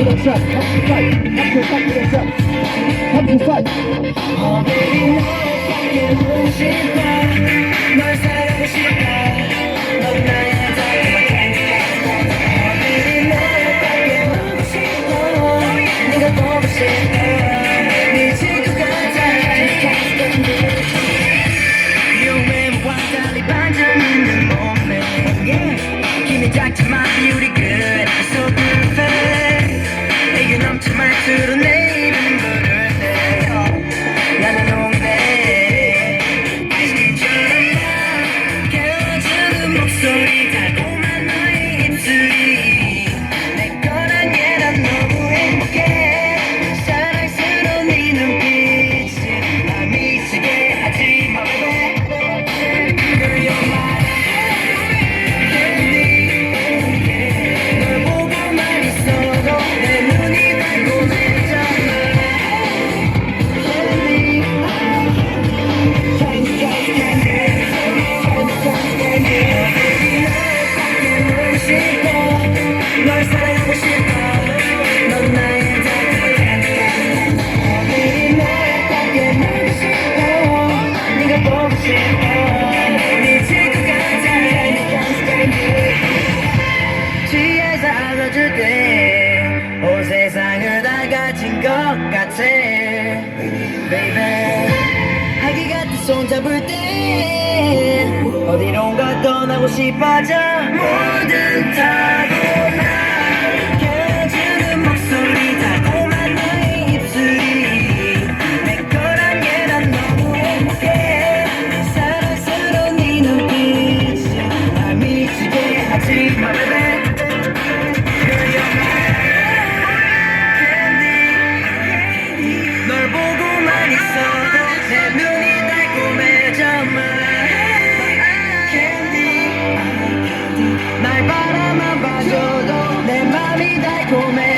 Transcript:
그런 샷 함께 그런 샷 함께 파이트 Oh baby 너에게 보고 싶어 널 사랑하고 싶어 넌 나의 달콤한 캔디 Oh baby 너에게 보고 싶어 네가 보고 싶어 미칠 것 같아 위험해와 달리 반전 있는 몸매 yeah. 힘이 작지만 beauty good so perfect 애교 넘친 말투로 내 이름 부를 때 나는 농대 아이스크림처럼 나 깨워주는 목소리 달콤한 너의 입술이 내 거란 얘란 너무 행복해 사랑스러운 네 눈빛이 날 미치게 하지 마 baby Girl you're my candy 널 보고만 있어도 내 눈이 달콤해져 널 사랑하고 싶어 넌 나의 달콤한 캔디 baby 너에게 놀고 싶어 네가 보고 싶어 미칠 것 같아 지하에서 안아줄 때온 세상을 다 가진 것 같아 baby 아기 같은 손 잡을 때 어디론가 떠나고 싶어져 뭐든 타고나 깨워주는 목소리 달콤한 너의 입술이 내 거란 얘란 너무 행복해 사랑스러운 네 눈빛이 날 미치게 하지 마 baby Girl you're my candy 널 보고만 있어도 내 눈이 달콤해져 my candy 날 바라만 봐줘도 내 맘이 달콤해